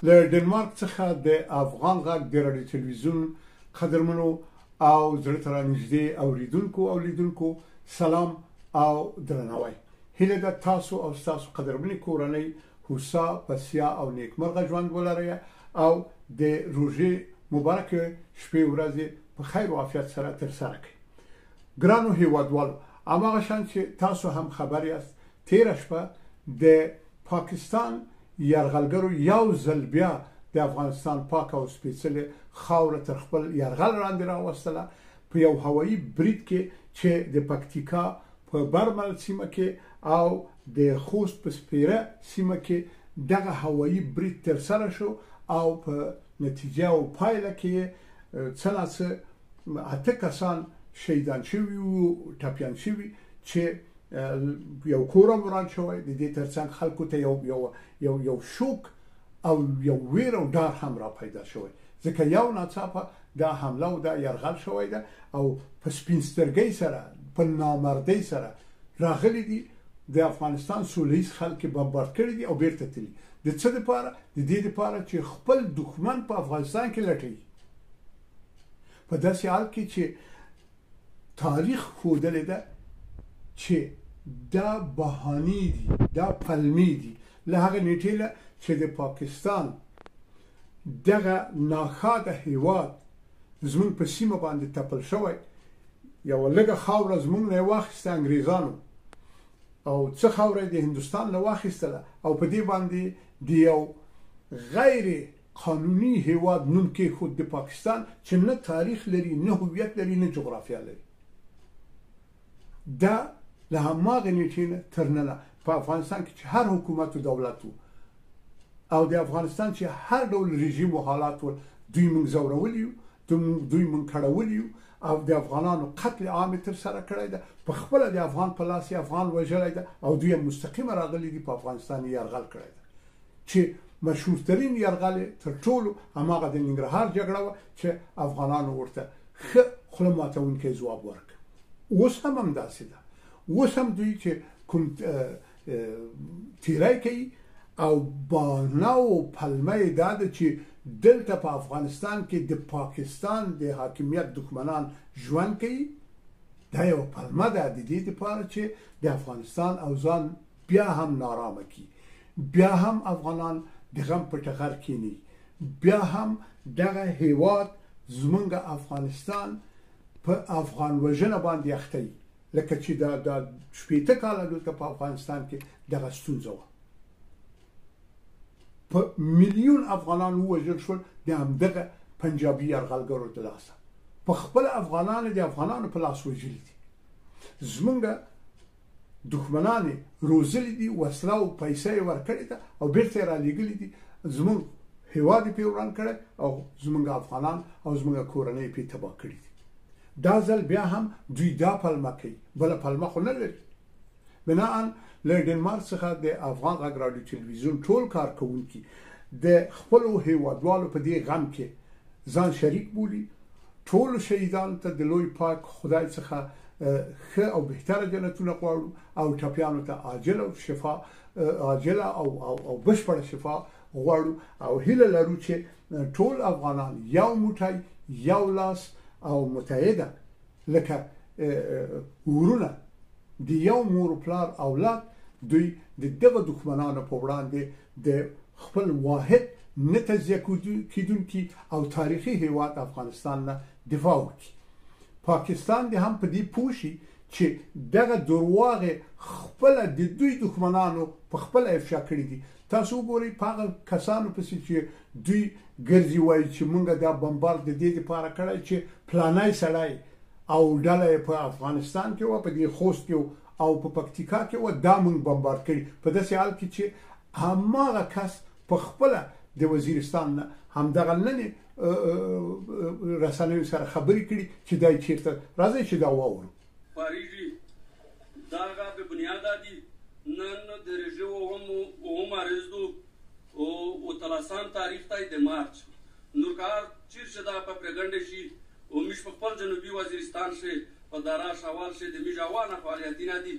له ډنمارک څخه د افغان غږ د رادیو تلویزیون قدرمنو او زړه ته رانږدې اوریدونکو او لیدونکو سلام او درناوی. هیله ده تاسو او تاسو قدرمنې کورنۍ هوسا پسیا او نیکمرغه ژوند ولرئ او د روژې مبارک شپې ورځې په خیر او عافیت سره ترسره کړئ. ګرانو هیوادوالو، هماغه شان چې تاسو هم خبر یاست، تېره شپه د پاکستان یرغلګرو یو ځل بیا د افغانستان پاک او سپېڅلې خاوره تر خپل یرغل لاندې راوستله په یو هوایي برید کې چې د پکتیکا په برمل سیمه کې او د خوست په سپیره سیمه کې دغه هوایي برید ترسره شو او په نتیجه او پایله کې څه ناڅه 8 کسان شهیدان شوي او ټپیان شوي چې یو کور وران شوی. د دې ترڅنګ خلکو ته یو شوک او یو ویر او ډار هم را پیدا شوی، ځکه یو ناڅاپه دا حمله او دا یرغل شوی ده او په سپینسترګۍ سره په نامردۍ سره راغلي دي د افغانستان سولیز خلک بمبارد کړي دي او بیرته تللي. د څه لپاره؟ د دې لپاره چې خپل دښمن په افغانستان کې لټوي، په داسې حال کې چې تاریخ ښودلی ده چې دا بهانې دي، دا پلمې دي له هغه نیټې نه چې د پاکستان دغه ناښاده هیواد زمونږ په سیمه باندې تپل شوی. یوه لږه خاوره زمونږ نه یې واخیسته انګریزانو او څه خاوره د هندوستان نه واخیستله او په دې باندې د یو غیر قانوني هیواد نوم کېښود د پاکستان چې نه تاریخ لري، نه هویت لري، نه جغرافیه لري. دا له هماغه نیټې نه تر ننه په افغانستان کې چې هر حکومت و دولت و او د افغانستان چې هر ډول رژیم و حالات و دوی موږ ځورولی یو، دوی موږ کړولی یو او د افغانانو قتل عام ترسره کړی ده، په خپله د افغان په لاس افغان وژلی ده او دوی مستقیمه راغلي دي په افغانستان یرغل کړی ده چې مشهورترین یرغل تر ټولو هماغه د ننګرهار جګړه وه چې افغانانو ورته ښه خوله ماتوونکی ځواب ورکړ. اوس هم همداسې ده. اوس هم دوی چې کوم تیری کوي او بانه او پلمه یې دا ده چې دلته په افغانستان کې د پاکستان د حاکمیت دښمنان ژوند کوي. دا یو پلمه ده د دې لپاره چې د افغانستان اوضاع بیا هم نارامه کړي، بیا هم افغانان د غم په ټغر کینی، بیا هم دغه هیواد زمونږ افغانستان په افغان وژنه باندې اخته وي، لکه چې دا 80 کاله دلته په افغانستان کې دغه ستونزه وه. په میلیون افغانان ووژل شول د همدغه پنجابي یرغلګرو د لاسه. په خپله افغانان د افغانانو په لاس وژلي دي. زمونږ دښمنان یې روزلي دي، وسله او پیسه یې ورکړې ده او بیرته یې رالیږلي دي. زمونږ هیواد یې پرې وران کړی او زمونږ افغانان او زمونږ کورنۍ یې پرې تباه کړي دي. دا ځل بیا هم دوی دا پلمه کوي، بله پلمه خو نه لري. بناً له ډنمارک څخه د افغان غږ رادیو تلویزیون ټول کارکوونکي د خپلو هیوادوالو په دې غم کې ځان شریک بولي. ټولو شهیدانو ته د لوی پاک خدای څخه ښه او بهتره جنتونه غواړو او ټپیانو ته عاجله او بشپړه شفا غواړو او هیله لرو چې ټول افغانان یو موټی، یو لاس او متحده لکه ورونه د یو مور پلار اولاد دوی د دغه دښمنانو په وړاندې د خپل واحد نه تجزیه کیدونکي او تاریخي هیواد افغانستان نه دفاع وکړي. پاکستان دې هم په دې پوه شي چې دغه درواغ خپله د دوی دښمنانو په خپله افشا کړي دي. تاسو وګورئ په هغه کسانو پسې چې دوی ګرځي وایي چې موږ دا بمبارد د دې لپاره کړی چې پلانی سړی او ډله یې په افغانستان کې وه، په دې خوست کې او په پکتیکا کې وه، دا موږ بمبارد کړي. په داسې حال کې چې هماغه کس په خپله د وزیرستان نه همدغه نن رسنیو سره خبرې کړي چې دا چیرته راځي چې دا واورو. پاریږي دغه به بنیاد دي نن د رژو هم ارزدو او تلاسان تاریخ ته د مارچ نورکار چیرشه دا په پرګنډ شي او مش په خپل جنوبي وزیرستان شه په دارا شوال شه د میجاوانه فعالیتونه دي